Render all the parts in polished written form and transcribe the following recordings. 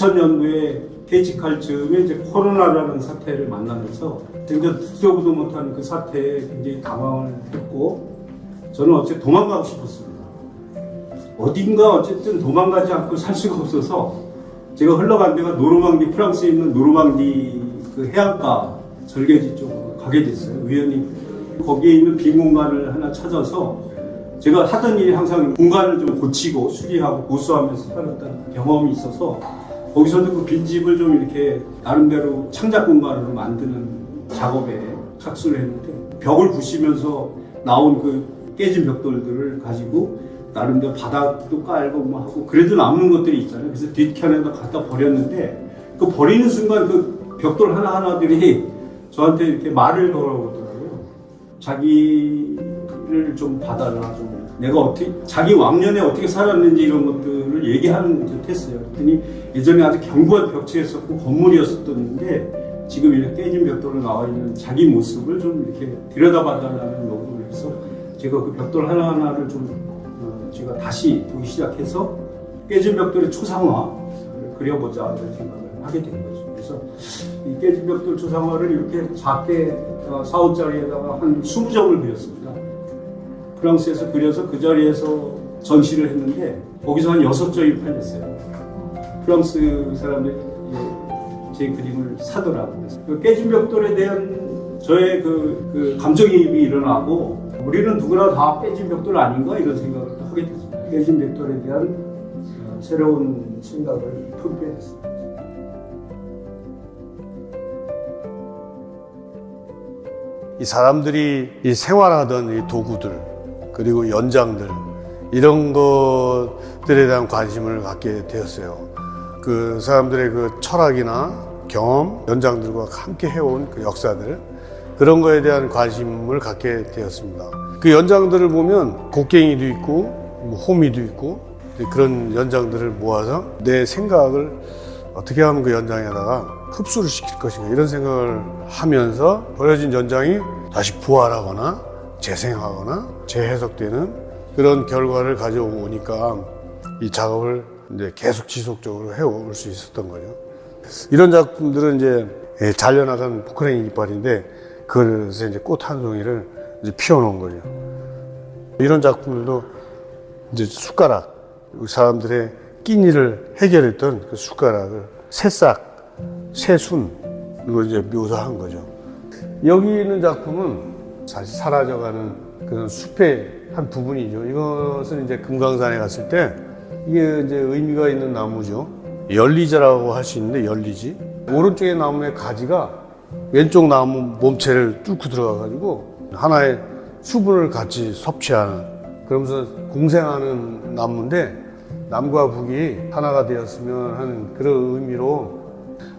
2000년도에 퇴직할 즈음에 이제 코로나라는 사태를 만나면서 굉장히 듣지도 못한 그 사태에 굉장히 당황을 했고, 저는 어째 도망가고 싶었습니다. 어딘가 어쨌든 도망가지 않고 살 수가 없어서 제가 흘러간 데가 노르망디, 프랑스에 있는 노르망디 그 해안가 절개지 쪽으로 가게 됐어요. 우연히 거기에 있는 빈 공간을 하나 찾아서, 제가 하던 일이 항상 공간을 좀 고치고 수리하고 보수하면서 살았던 경험이 있어서 거기서도 그 빈집을 좀 이렇게 나름대로 창작 공간으로 만드는 작업에 착수를 했는데, 벽을 부시면서 나온 그 깨진 벽돌들을 가지고 나름대로 바닥도 깔고 뭐 하고 그래도 남는 것들이 있잖아요. 그래서 뒷편에다 갖다 버렸는데, 그 버리는 순간 그 벽돌 하나하나들이 저한테 이렇게 말을 걸어오더라고요. 자기를 좀 봐달라, 좀 내가 어떻게, 자기 왕년에 어떻게 살았는지 이런 것들을 얘기하는 듯 했어요. 그랬더니 예전에 아주 견고한 벽체였었고 건물이었었는데 지금 이렇게 깨진 벽돌로 나와 있는 자기 모습을 좀 이렇게 들여다봐달라는 요구를 해서 제가 그 벽돌 하나하나를 좀 제가 다시 보기 시작해서 깨진 벽돌의 초상화를 그려보자 이런 생각을 하게 된 거죠. 그래서 이 깨진 벽돌 초상화를 이렇게 작게 4호짜리에다가 한 20점을 그렸습니다. 프랑스에서 그려서 그 자리에서 전시를 했는데 거기서 한 6점이 팔렸어요. 프랑스 사람들이 제 그림을 사더라고요. 그 깨진 벽돌에 대한 저의 그 감정이입이 일어나고, 우리는 누구나 다 깨진 벽돌 아닌가 이런 생각을 하게 됐습니다. 깨진 벽돌에 대한 새로운 생각을 품게 됐습니다. 이 사람들이 이 생활하던 이 도구들, 그리고 연장들, 이런 것들에 대한 관심을 갖게 되었어요. 그 사람들의 그 철학이나 경험, 연장들과 함께 해온 그 역사들, 그런 거에 대한 관심을 갖게 되었습니다. 그 연장들을 보면 곡괭이도 있고 호미도 있고, 그런 연장들을 모아서 내 생각을 어떻게 하면 그 연장에다가 흡수를 시킬 것인가, 이런 생각을 하면서 버려진 연장이 다시 부활하거나 재생하거나 재해석되는 그런 결과를 가져오니까 이 작업을 이제 계속 지속적으로 해올 수 있었던 거죠. 이런 작품들은 이제 잘려나간 포크레인 이빨인데, 그래서 이제 꽃 한 송이를 이제 피워놓은 거죠. 이런 작품들도 이제 숟가락, 사람들의 끼니를 해결했던 그 숟가락을 새싹, 새순, 이걸 이제 묘사한 거죠. 여기 있는 작품은 사실 사라져가는 그런 숲의 한 부분이죠. 이것은 이제 금강산에 갔을 때 이게 이제 의미가 있는 나무죠. 열리자라고 할 수 있는데, 열리지. 오른쪽의 나무의 가지가 왼쪽 나무 몸체를 뚫고 들어가가지고 하나의 수분을 같이 섭취하는, 그러면서 공생하는 나무인데, 남과 북이 하나가 되었으면 하는 그런 의미로,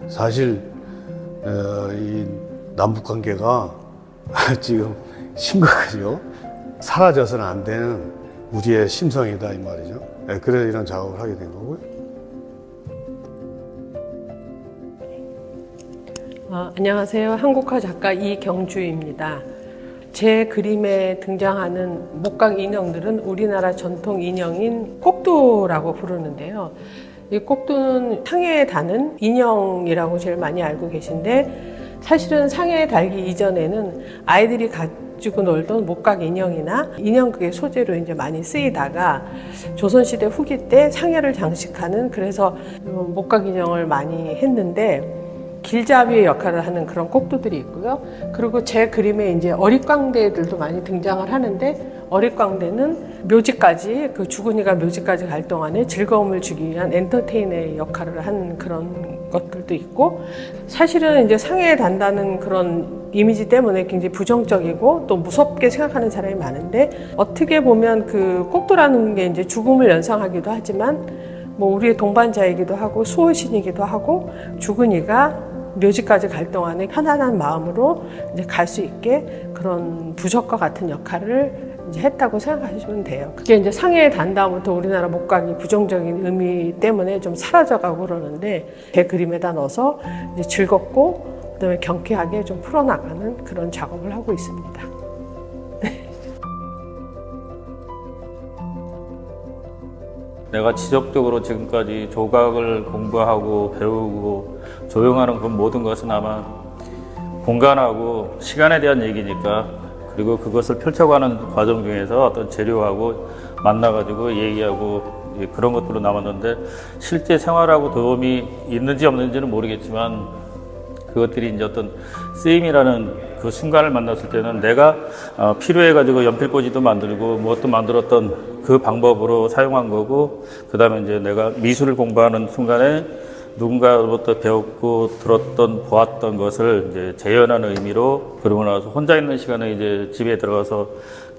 사실 이 남북 관계가 지금 심각하죠. 사라져서는 안 되는 우리의 심성이다 이 말이죠. 그래서 이런 작업을 하게 된 거고요. 안녕하세요. 한국화 작가 이경주입니다. 제 그림에 등장하는 목각 인형들은 우리나라 전통 인형인 꼭두라고 부르는데요. 이 꼭두는 상해에 다는 인형이라고 제일 많이 알고 계신데, 사실은 상해에 달기 이전에는 아이들이 가지고 놀던 목각 인형이나 인형극의 소재로 이제 많이 쓰이다가 조선시대 후기 때 상해를 장식하는, 그래서 목각 인형을 많이 했는데, 길잡이의 역할을 하는 그런 꼭두들이 있고요. 그리고 제 그림에 이제 어릿광대들도 많이 등장을 하는데, 어릿광대는 묘지까지, 그 주군이가 묘지까지 갈 동안에 즐거움을 주기 위한 엔터테이너의 역할을 한 그런 것들도 있고, 사실은 이제 상해에 단다는 그런 이미지 때문에 굉장히 부정적이고 또 무섭게 생각하는 사람이 많은데, 어떻게 보면 그 꼭두라는 게 이제 죽음을 연상하기도 하지만, 뭐 우리의 동반자이기도 하고 수호신이기도 하고, 주군이가 묘지까지 갈 동안에 편안한 마음으로 이제 갈 수 있게 그런 부적과 같은 역할을 이제 했다고 생각하시면 돼요. 그게 이제 상해에 단 다음부터 우리나라 목각이 부정적인 의미 때문에 좀 사라져가고 그러는데, 제 그림에다 넣어서 이제 즐겁고 그다음에 경쾌하게 좀 풀어나가는 그런 작업을 하고 있습니다. 내가 지속적으로 지금까지 조각을 공부하고 배우고 조형하는 그 모든 것은 아마 공간하고 시간에 대한 얘기니까, 그리고 그것을 펼쳐가는 과정 중에서 어떤 재료하고 만나가지고 얘기하고 그런 것들로 남았는데, 실제 생활하고 도움이 있는지 없는지는 모르겠지만 그것들이 이제 어떤 쓰임이라는 그 순간을 만났을 때는 내가 필요해가지고 연필꽂이도 만들고 무엇도 만들었던 그 방법으로 사용한 거고, 그 다음에 이제 내가 미술을 공부하는 순간에 누군가로부터 배웠고 들었던 보았던 것을 이제 재현하는 의미로, 그러고 나서 혼자 있는 시간에 이제 집에 들어가서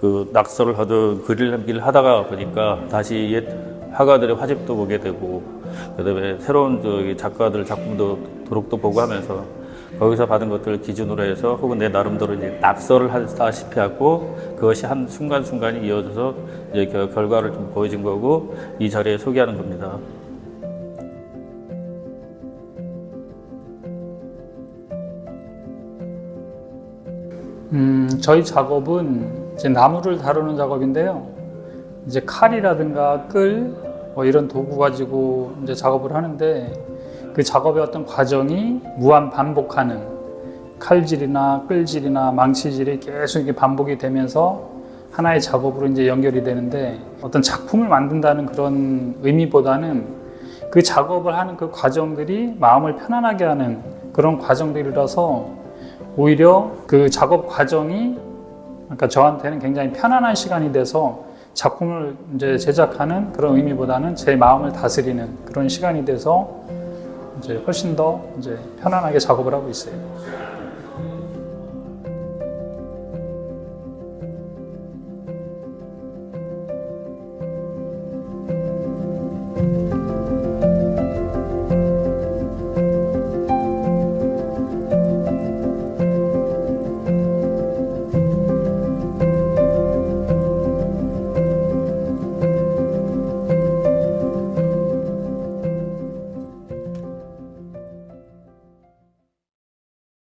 그 낙서를 하든 그림을 하다가 보니까 다시 옛 화가들의 화집도 보게 되고, 그다음에 새로운 저기 작가들 작품도 도록도 보고 하면서 거기서 받은 것들을 기준으로 해서 혹은 내 나름대로 이제 낙서를 하다시피 하고, 그것이 한 순간순간이 이어져서 이제 결과를 좀 보여준 거고, 이 자리에 소개하는 겁니다. 저희 작업은 이제 나무를 다루는 작업인데요. 이제 칼이라든가 끌, 뭐 이런 도구 가지고 이제 작업을 하는데, 그 작업의 어떤 과정이 무한 반복하는, 칼질이나 끌질이나 망치질이 계속 이렇게 반복이 되면서 하나의 작업으로 이제 연결이 되는데, 어떤 작품을 만든다는 그런 의미보다는 그 작업을 하는 그 과정들이 마음을 편안하게 하는 그런 과정들이라서, 오히려 그 작업 과정이 그러니까 저한테는 굉장히 편안한 시간이 돼서 작품을 이제 제작하는 그런 의미보다는 제 마음을 다스리는 그런 시간이 돼서 이제 훨씬 더 이제 편안하게 작업을 하고 있어요.